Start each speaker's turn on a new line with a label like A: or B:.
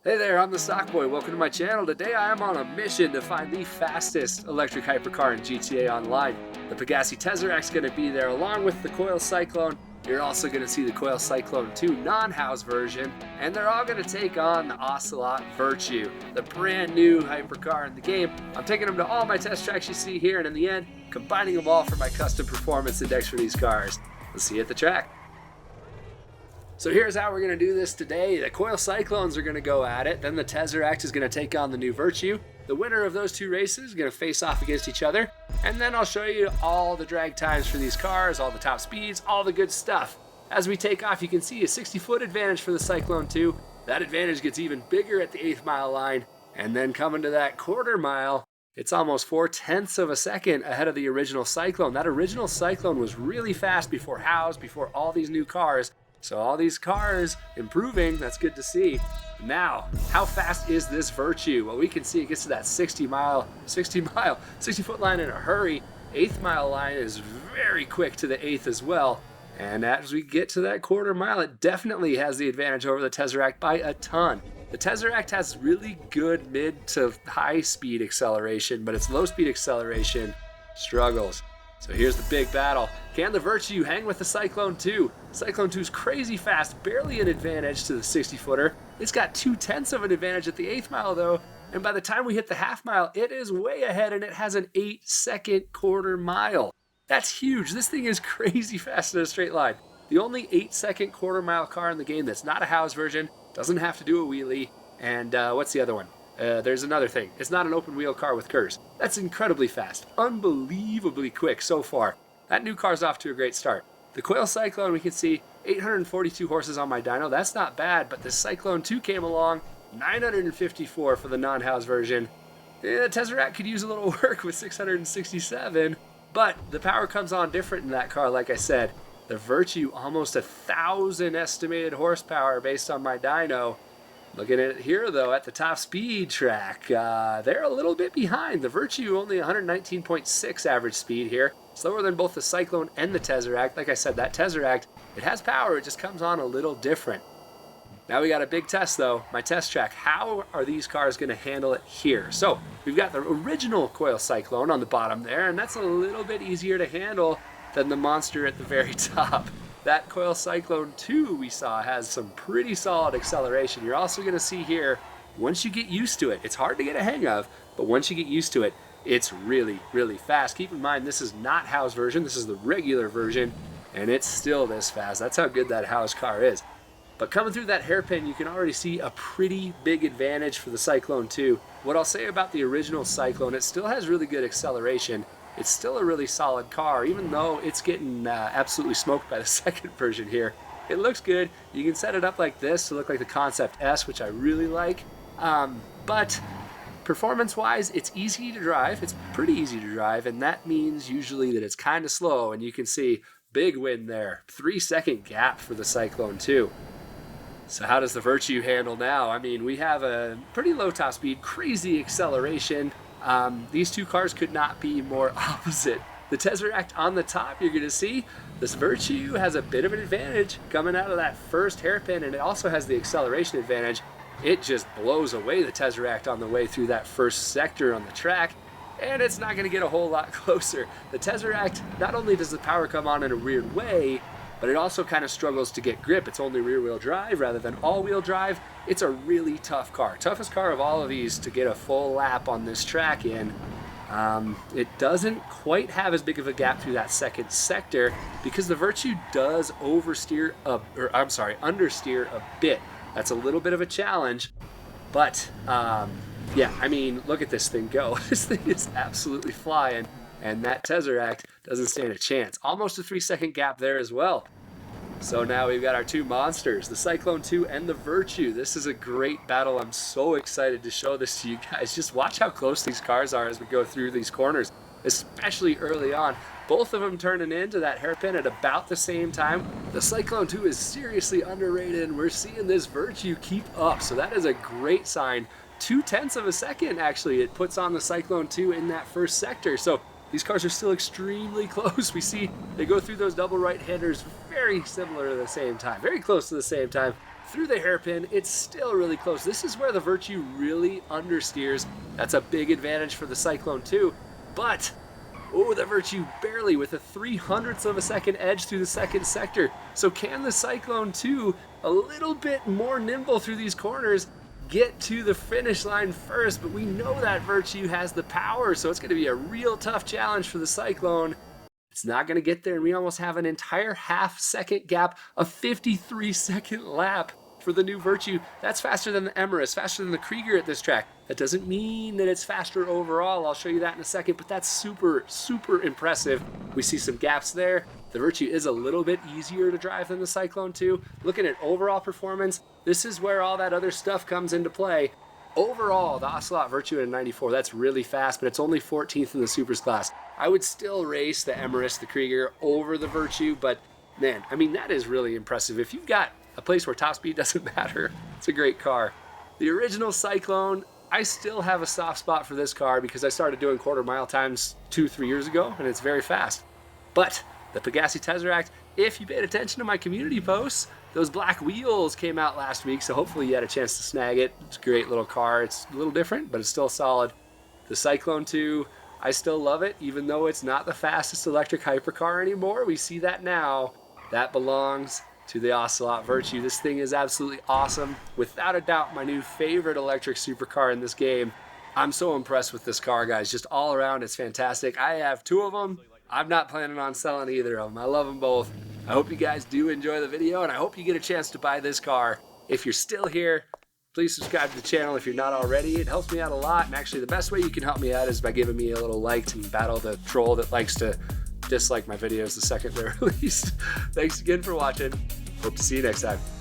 A: Hey there, I'm the Stockboy. Welcome to my channel. Today I am on a mission to find the fastest electric hypercar in GTA Online. The Pegassi Tezeract's going to be there along with the Coil Cyclone. You're also going to see the Coil Cyclone II non-house version, and they're all going to take on the Ocelot Virtue, the brand new hypercar in the game. I'm taking them to all my test tracks you see here, and in the end, combining them all for my custom performance index for these cars. We'll see you at the track. So here's how we're going to do this today. The Coil Cyclones are going to go at it, then the Tezeract is going to take on the new Virtue. The winner of those two races is going to face off against each other, and then I'll show you all the drag times for these cars, all the top speeds, all the good stuff. As we take off, you can see a 60-foot advantage for the Cyclone II. That advantage gets even bigger at the 8th mile line, and then coming to that quarter mile, it's almost 4/10 of a second ahead of the original Cyclone. That original Cyclone was really fast before House, before all these new cars. So all these cars improving, that's good to see. Now, how fast is this Virtue? Well, we can see it gets to that 60-foot line in a hurry. 8th mile line is very quick to the 8th as well. And as we get to that quarter mile, it definitely has the advantage over the Tezeract by a ton. The Tezeract has really good mid to high speed acceleration, but its low speed acceleration struggles. So here's the big battle. Can the Virtue hang with the Cyclone II? Cyclone II is crazy fast, barely an advantage to the 60-footer. It's got 2/10 of an advantage at the 8th mile though, and by the time we hit the half mile, it is way ahead and it has an 8-second quarter mile. That's huge. This thing is crazy fast in a straight line. The only 8-second quarter mile car in the game that's not a house version, doesn't have to do a wheelie, and what's the other one? There's another thing. It's not an open wheel car with curves. That's incredibly fast. Unbelievably quick so far. That new car's off to a great start. The Coil Cyclone, we can see 842 horses on my dyno. That's not bad, but the Cyclone 2 came along, 954 for the non-house version. The Tezeract could use a little work with 667, but the power comes on different in that car, like I said. The Virtue, almost 1,000 estimated horsepower based on my dyno. Looking at it here, though, at the top speed track, they're a little bit behind. The Virtue only 119.6 average speed here, slower than both the Cyclone and the Tezeract. Like I said, that Tezeract, it has power, it just comes on a little different. Now we got a big test, though, my test track. How are these cars going to handle it here? So we've got the original Coil Cyclone on the bottom there, and that's a little bit easier to handle than the monster at the very top. That Coil Cyclone 2 we saw has some pretty solid acceleration. You're also going to see here, once you get used to it, it's hard to get a hang of, but once you get used to it, it's really, really fast. Keep in mind, this is not house version, this is the regular version, and it's still this fast. That's how good that house car is. But coming through that hairpin, you can already see a pretty big advantage for the Cyclone 2. What I'll say about the original Cyclone, it still has really good acceleration. It's still a really solid car, even though it's getting absolutely smoked by the second version here. It looks good. You can set it up like this to look like the Concept S, which I really like. But performance-wise, it's easy to drive. It's pretty easy to drive, and that means usually that it's kind of slow. And you can see big win there. 3-second gap for the Cyclone 2. So how does the Virtue handle now? I mean, we have a pretty low top speed, crazy acceleration. These two cars could not be more opposite. The Tezeract on the top, you're going to see this Virtue has a bit of an advantage coming out of that first hairpin, and it also has the acceleration advantage. It just blows away the Tezeract on the way through that first sector on the track, and it's not going to get a whole lot closer. The Tezeract, not only does the power come on in a weird way, but it also kind of struggles to get grip. It's only rear-wheel drive rather than all-wheel drive. It's a really tough car. Toughest car of all of these to get a full lap on this track in. It doesn't quite have as big of a gap through that second sector because the Virtue does understeer a bit. That's a little bit of a challenge, but yeah, I mean, look at this thing go. This thing is absolutely flying. And that Tezeract doesn't stand a chance. Almost a 3-second gap there as well. So now we've got our two monsters, the Cyclone 2 and the Virtue. This is a great battle. I'm so excited to show this to you guys. Just watch how close these cars are as we go through these corners, especially early on. Both of them turning into that hairpin at about the same time. The Cyclone 2 is seriously underrated, and we're seeing this Virtue keep up. So that is a great sign. 2/10 of a second, actually, it puts on the Cyclone 2 in that first sector. So these cars are still extremely close. We see they go through those double right-handers very similar to the same time, very close to the same time. through the hairpin. It's still really close. This is where the Virtue really understeers. That's a big advantage for the Cyclone II, but oh, the Virtue barely with a 3/100th of a second edge through the second sector. So can the Cyclone II, a little bit more nimble through these corners, get to the finish line first? But we know that Virtue has the power, so it's going to be a real tough challenge for the Cyclone. It's not going to get there, and we almost have an entire half-second gap, a 53-second lap for the new Virtue. That's faster than the Emirates, faster than the Krieger at this track. That doesn't mean that it's faster overall. I'll show you that in a second, but that's super, super impressive. We see some gaps there. The Virtue is a little bit easier to drive than the Cyclone II. Looking at overall performance, this is where all that other stuff comes into play. Overall, the Ocelot Virtue in 94, that's really fast, but it's only 14th in the Supers class. I would still race the Emirates, the Krieger, over the Virtue, but man, I mean, that is really impressive. If you've got a place where top speed doesn't matter, it's a great car. The original Cyclone, I still have a soft spot for this car because I started doing quarter-mile times 2-3 years ago, and it's very fast. But the Pegassi Tezeract, if you paid attention to my community posts, those black wheels came out last week, so hopefully you had a chance to snag it. It's a great little car. It's a little different, but it's still solid. The Cyclone II, I still love it, even though it's not the fastest electric hypercar anymore. We see that now. That belongs to the Ocelot Virtue. This thing is absolutely awesome. Without a doubt, my new favorite electric supercar in this game. I'm so impressed with this car, guys. Just all around, it's fantastic. I have 2 of them. I'm not planning on selling either of them. I love them both. I hope you guys do enjoy the video, and I hope you get a chance to buy this car. If you're still here, please subscribe to the channel if you're not already. It helps me out a lot, and actually the best way you can help me out is by giving me a little like and battle the troll that likes to dislike my videos the second they're released. Thanks again for watching. Hope to see you next time.